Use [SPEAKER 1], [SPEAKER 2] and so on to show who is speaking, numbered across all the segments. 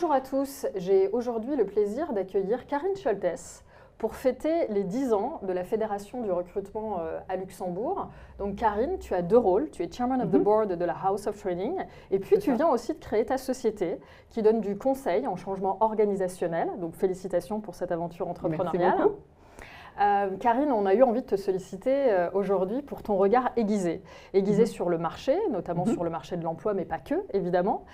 [SPEAKER 1] Bonjour à tous, j'ai aujourd'hui le plaisir d'accueillir Karine Scholtes pour fêter les 10 ans de la Fédération du recrutement à Luxembourg. Donc Karine, tu as deux rôles, tu es Chairman of the Board de la House of Training et puis tu viens aussi de créer ta société qui donne du conseil en changement organisationnel. Donc félicitations pour cette aventure entrepreneuriale.
[SPEAKER 2] Merci beaucoup.
[SPEAKER 1] Karine, on a eu envie de te solliciter aujourd'hui pour ton regard aiguisé. Aiguisé sur le marché, notamment sur le marché de l'emploi, mais pas que, évidemment.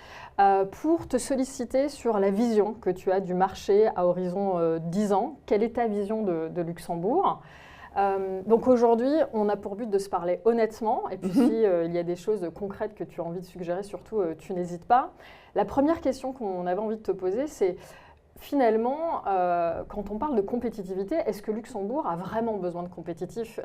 [SPEAKER 1] Pour te solliciter sur la vision que tu as du marché à horizon 10 ans. Quelle est ta vision de Luxembourg ? Donc aujourd'hui, on a pour but de se parler honnêtement. Et puis si il y a des choses concrètes que tu as envie de suggérer, surtout, tu n'hésites pas. La première question qu'on avait envie de te poser, c'est... Finalement, quand on parle de compétitivité, est-ce que Luxembourg a vraiment besoin de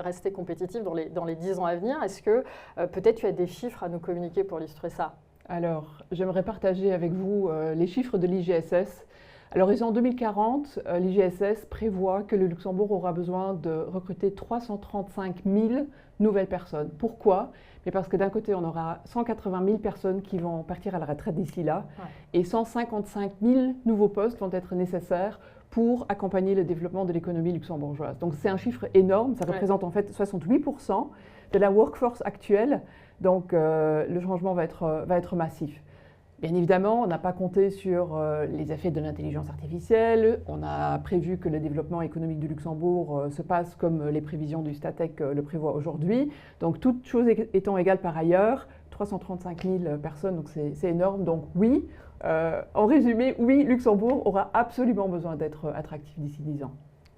[SPEAKER 1] rester compétitif dans les 10 ans à venir? Est-ce que peut-être tu as des chiffres à nous communiquer pour illustrer ça?
[SPEAKER 2] Alors, j'aimerais partager avec vous les chiffres de l'IGSS. À l'horizon 2040, l'IGSS prévoit que le Luxembourg aura besoin de recruter 335 000 nouvelles personnes. Pourquoi ? Mais parce que d'un côté, on aura 180 000 personnes qui vont partir à la retraite d'ici là, et 155 000 nouveaux postes vont être nécessaires pour accompagner le développement de l'économie luxembourgeoise. Donc c'est un chiffre énorme, ça représente en fait 68% de la workforce actuelle, donc le changement va être massif. Bien évidemment, on n'a pas compté sur les effets de l'intelligence artificielle. On a prévu que le développement économique du Luxembourg se passe comme les prévisions du Statec le prévoient aujourd'hui. Donc, toutes choses étant égales par ailleurs, 335 000 personnes, donc c'est énorme. Donc oui, en résumé, oui, Luxembourg aura absolument besoin d'être attractif d'ici 10 ans.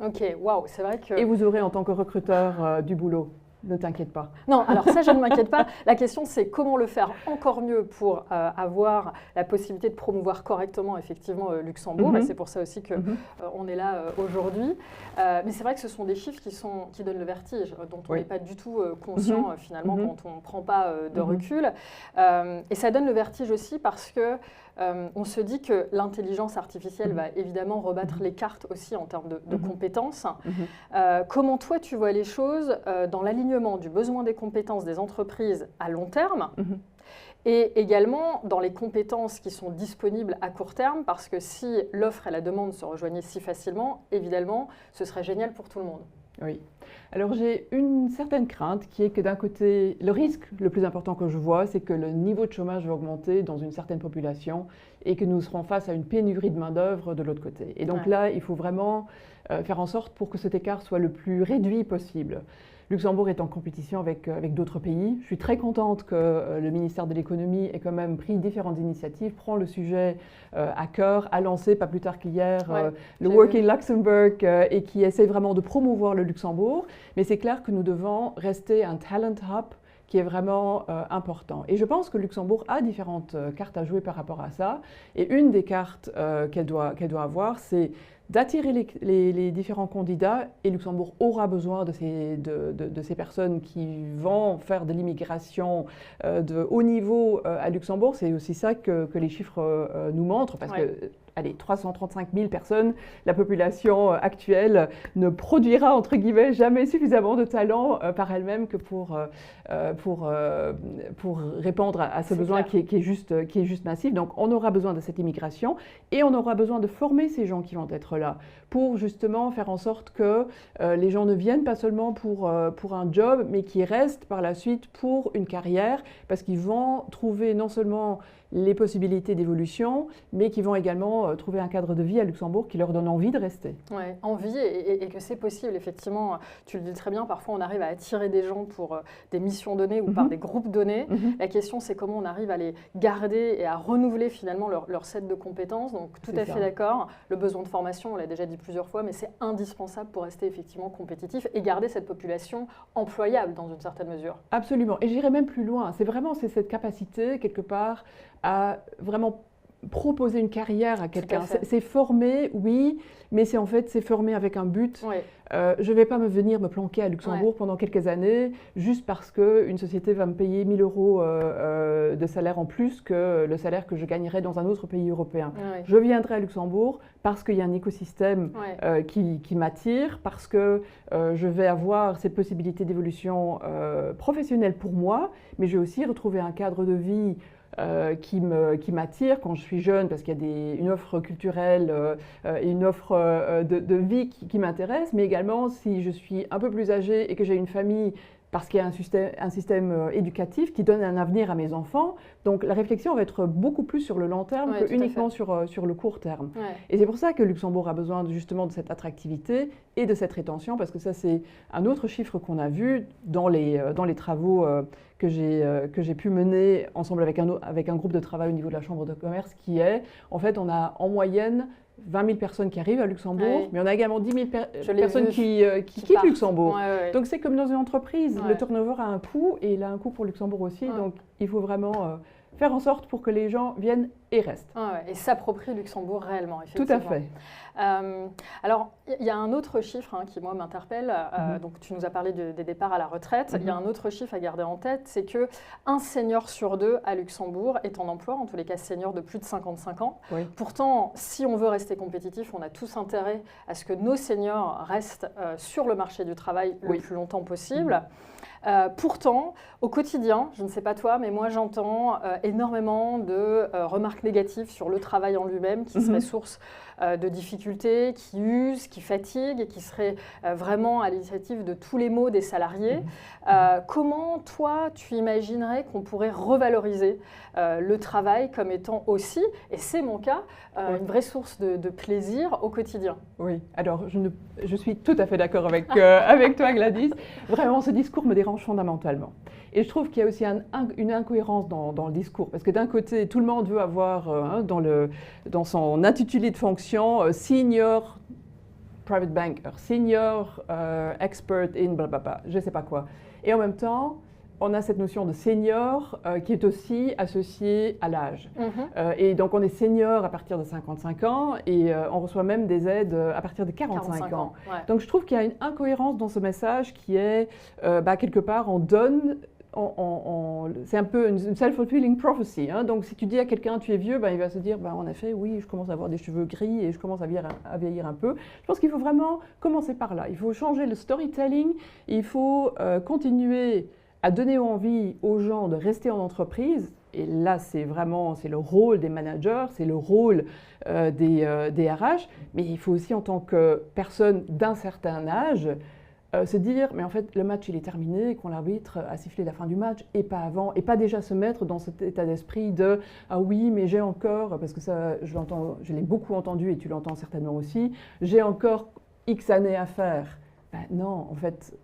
[SPEAKER 1] Ok, waouh, c'est vrai que...
[SPEAKER 2] Et vous aurez en tant que recruteur du boulot. Ne t'inquiète pas.
[SPEAKER 1] Non, alors ça, je ne m'inquiète pas. La question, c'est comment le faire encore mieux pour avoir la possibilité de promouvoir correctement, effectivement, Luxembourg. Et c'est pour ça aussi qu'on est là aujourd'hui. Mais c'est vrai que ce sont des chiffres qui donnent le vertige, dont on n'est pas du tout conscient, finalement, quand on ne prend pas de recul. Et ça donne le vertige aussi parce que on se dit que l'intelligence artificielle va évidemment rebattre les cartes aussi en termes de compétences. Comment toi, tu vois les choses dans l'alignement du besoin des compétences des entreprises à long terme et également dans les compétences qui sont disponibles à court terme, parce que si l'offre et la demande se rejoignaient si facilement, évidemment, ce serait génial pour tout le monde.
[SPEAKER 2] Oui. Alors j'ai une certaine crainte qui est que d'un côté, le risque le plus important que je vois, c'est que le niveau de chômage va augmenter dans une certaine population et que nous serons face à une pénurie de main-d'œuvre de l'autre côté. Et donc là, il faut vraiment faire en sorte pour que cet écart soit le plus réduit possible. Luxembourg est en compétition avec d'autres pays. Je suis très contente que le ministère de l'économie ait quand même pris différentes initiatives, prend le sujet à cœur, a lancé pas plus tard qu'hier le Work in Luxembourg et qui essaie vraiment de promouvoir le Luxembourg. Mais c'est clair que nous devons rester un talent hub qui est vraiment important. Et je pense que Luxembourg a différentes cartes à jouer par rapport à ça. Et une des cartes qu'elle doit avoir, c'est d'attirer les différents candidats, et Luxembourg aura besoin de ces personnes qui vont faire de l'immigration de haut niveau à Luxembourg. C'est aussi ça que les chiffres nous montrent, parce que allez, 335 000 personnes, la population actuelle ne produira, entre guillemets, jamais suffisamment de talent par elle-même que pour répondre à ce besoin qui est juste massif. Donc, on aura besoin de cette immigration et on aura besoin de former ces gens qui vont être là pour justement faire en sorte que les gens ne viennent pas seulement pour un job, mais qui restent par la suite pour une carrière, parce qu'ils vont trouver non seulement les possibilités d'évolution, mais qui vont également trouver un cadre de vie à Luxembourg qui leur donne envie de rester.
[SPEAKER 1] Oui, envie et que c'est possible, effectivement. Tu le dis très bien, parfois on arrive à attirer des gens pour des missions données ou par des groupes donnés. La question, c'est comment on arrive à les garder et à renouveler finalement leur set de compétences. Donc tout à fait d'accord, le besoin de formation, on l'a déjà dit plusieurs fois, mais c'est indispensable pour rester effectivement compétitif et garder cette population employable dans une certaine mesure.
[SPEAKER 2] Absolument, et j'irai même plus loin. C'est cette capacité, quelque part, à vraiment proposer une carrière à quelqu'un. C'est former, oui, mais c'est former avec un but. Je ne vais pas venir me planquer à Luxembourg pendant quelques années juste parce qu'une société va me payer 1 000 € de salaire en plus que le salaire que je gagnerais dans un autre pays européen. Je viendrai à Luxembourg parce qu'il y a un écosystème qui m'attire, parce que je vais avoir cette possibilité d'évolution professionnelle pour moi, mais je vais aussi retrouver un cadre de vie qui m'attirent quand je suis jeune, parce qu'il y a une offre culturelle et une offre de vie qui m'intéresse, mais également si je suis un peu plus âgée et que j'ai une famille, parce qu'il y a un système éducatif qui donne un avenir à mes enfants. Donc la réflexion va être beaucoup plus sur le long terme que uniquement sur le court terme. Ouais. Et c'est pour ça que Luxembourg a besoin justement de cette attractivité et de cette rétention, parce que ça c'est un autre chiffre qu'on a vu dans les travaux que j'ai pu mener ensemble avec un groupe de travail au niveau de la Chambre de commerce, qui est, en fait, on a en moyenne 20 000 personnes qui arrivent à Luxembourg, mais on a également 10 000 personnes qui quittent Luxembourg. Donc c'est comme dans une entreprise, le turnover a un coût, et il a un coût pour Luxembourg aussi, donc il faut vraiment faire en sorte pour que les gens viennent et restent.
[SPEAKER 1] Et s'approprient Luxembourg réellement, effectivement.
[SPEAKER 2] Tout à fait.
[SPEAKER 1] Alors, il y a un autre chiffre qui, moi, m'interpelle. Donc, tu nous as parlé des départs à la retraite. Il y a un autre chiffre à garder en tête, c'est qu'un senior sur 2 à Luxembourg est en emploi, en tous les cas senior de plus de 55 ans. Oui. Pourtant, si on veut rester compétitif, on a tous intérêt à ce que nos seniors restent sur le marché du travail le plus longtemps possible. Pourtant, au quotidien, je ne sais pas toi, mais moi j'entends énormément de remarques négatives sur le travail en lui-même qui serait source de difficultés, qui use, qui fatigue et qui serait vraiment à l'initiative de tous les maux des salariés. Comment toi tu imaginerais qu'on pourrait revaloriser le travail comme étant aussi, et c'est mon cas, une vraie source de plaisir au quotidien?
[SPEAKER 2] Oui, alors je suis tout à fait d'accord avec toi, Gladys. Vraiment, ce discours me dérange fondamentalement. Et je trouve qu'il y a aussi une incohérence dans le discours, parce que d'un côté, tout le monde veut avoir dans son intitulé de fonction senior private banker, senior expert in blablabla, je ne sais pas quoi. Et en même temps, on a cette notion de senior qui est aussi associée à l'âge. Et donc, on est senior à partir de 55 ans et on reçoit même des aides à partir de 45 ans. Ouais. Donc, je trouve qu'il y a une incohérence dans ce message qui est, quelque part, on donne... c'est un peu une self-fulfilling prophecy. Donc, si tu dis à quelqu'un tu es vieux, il va se dire en effet, oui, je commence à avoir des cheveux gris et je commence à vieillir un peu. Je pense qu'il faut vraiment commencer par là. Il faut changer le storytelling, il faut continuer à donner envie aux gens de rester en entreprise. Et là, c'est le rôle des managers, c'est le rôle des RH, mais il faut aussi, en tant que personne d'un certain âge, se dire, mais en fait, le match, il est terminé, qu'on l'arbitre a sifflé la fin du match, et pas avant, et pas déjà se mettre dans cet état d'esprit de « Ah oui, mais j'ai encore », parce que ça, je l'ai beaucoup entendu, et tu l'entends certainement aussi, « J'ai encore X années à faire ». Non, en fait,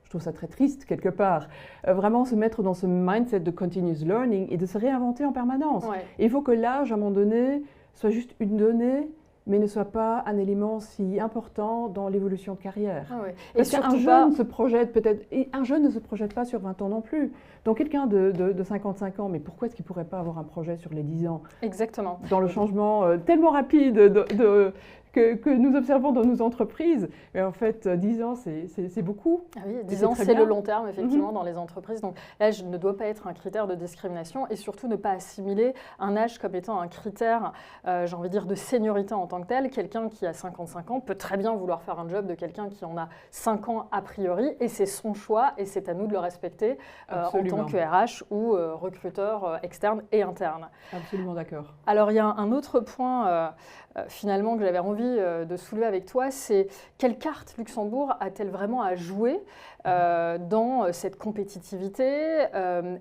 [SPEAKER 2] je trouve ça très triste, quelque part. Vraiment se mettre dans ce mindset de continuous learning et de se réinventer en permanence. Ouais. Et il faut que l'âge, à un moment donné, soit juste une donnée, mais ne soit pas un élément si important dans l'évolution de carrière. Ah ouais. Parce qu'un jeune un jeune ne se projette pas sur 20 ans non plus. Donc quelqu'un de 55 ans, mais pourquoi est-ce qu'il ne pourrait pas avoir un projet sur les 10 ans?
[SPEAKER 1] Exactement.
[SPEAKER 2] Dans le changement tellement rapide que nous observons dans nos entreprises. Mais en fait, 10 ans, c'est beaucoup.
[SPEAKER 1] Ah oui, 10 ans, c'est le long terme, effectivement, dans les entreprises. Donc l'âge ne doit pas être un critère de discrimination et surtout ne pas assimiler un âge comme étant un critère, j'ai envie de dire, de seniorité en tant que tel. Quelqu'un qui a 55 ans peut très bien vouloir faire un job de quelqu'un qui en a 5 ans a priori, et c'est son choix et c'est à nous de le respecter en tant que RH ou recruteur externe et interne.
[SPEAKER 2] Absolument d'accord.
[SPEAKER 1] Alors, il y a un autre point finalement que j'avais envie de soulever avec toi, c'est quelle carte Luxembourg a-t-elle vraiment à jouer dans cette compétitivité?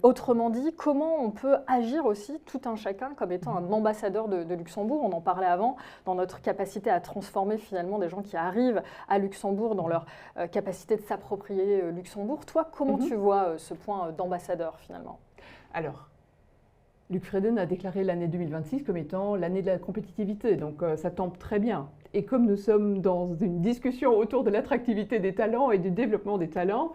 [SPEAKER 1] Autrement dit, comment on peut agir aussi tout un chacun comme étant un ambassadeur de Luxembourg? On en parlait avant, dans notre capacité à transformer finalement des gens qui arrivent à Luxembourg dans leur capacité de s'approprier Luxembourg. Toi, comment tu vois ce point d'ambassadeur finalement?
[SPEAKER 2] Alors, Luc Fredden a déclaré l'année 2026 comme étant l'année de la compétitivité, donc ça tombe très bien. Et comme nous sommes dans une discussion autour de l'attractivité des talents et du développement des talents,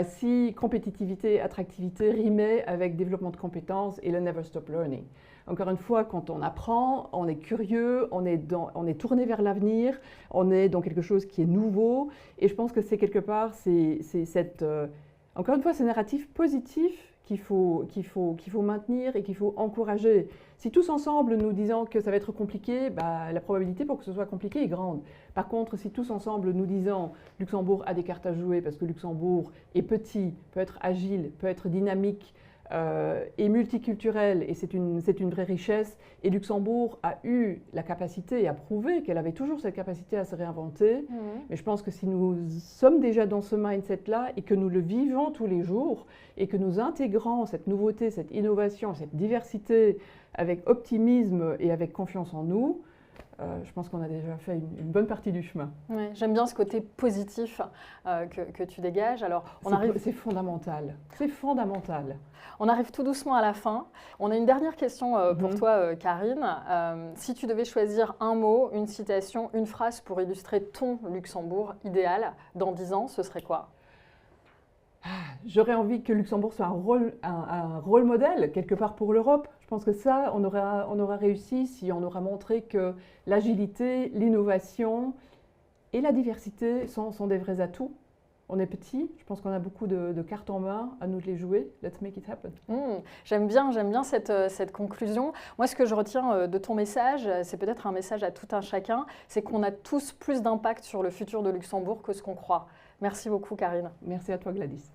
[SPEAKER 2] si compétitivité et attractivité rimaient avec développement de compétences et le never stop learning. Encore une fois, quand on apprend, on est curieux, on est tourné vers l'avenir, on est dans quelque chose qui est nouveau, et je pense que c'est quelque part, encore une fois, ce narratif positif qu'il faut maintenir et qu'il faut encourager. Si tous ensemble nous disons que ça va être compliqué, la probabilité pour que ce soit compliqué est grande. Par contre, si tous ensemble nous disons Luxembourg a des cartes à jouer parce que Luxembourg est petit, peut être agile, peut être dynamique, est multiculturelle et c'est une vraie richesse. Et Luxembourg a eu la capacité et a prouvé qu'elle avait toujours cette capacité à se réinventer. Mais je pense que si nous sommes déjà dans ce mindset-là et que nous le vivons tous les jours et que nous intégrons cette nouveauté, cette innovation, cette diversité avec optimisme et avec confiance en nous, je pense qu'on a déjà fait une bonne partie du chemin.
[SPEAKER 1] Ouais, j'aime bien ce côté positif que tu dégages. Alors,
[SPEAKER 2] c'est fondamental. C'est fondamental.
[SPEAKER 1] On arrive tout doucement à la fin. On a une dernière question pour toi, Karine. Si tu devais choisir un mot, une citation, une phrase pour illustrer ton Luxembourg idéal dans 10 ans, ce serait quoi?
[SPEAKER 2] J'aurais envie que Luxembourg soit un rôle modèle, quelque part, pour l'Europe. Je pense que ça, on aura réussi si on aura montré que l'agilité, l'innovation et la diversité sont des vrais atouts. On est petit, je pense qu'on a beaucoup de cartes en main, à nous de les jouer. Let's make it happen.
[SPEAKER 1] J'aime bien cette conclusion. Moi, ce que je retiens de ton message, c'est peut-être un message à tout un chacun, c'est qu'on a tous plus d'impact sur le futur de Luxembourg que ce qu'on croit. Merci beaucoup, Karine.
[SPEAKER 2] Merci à toi, Gladys.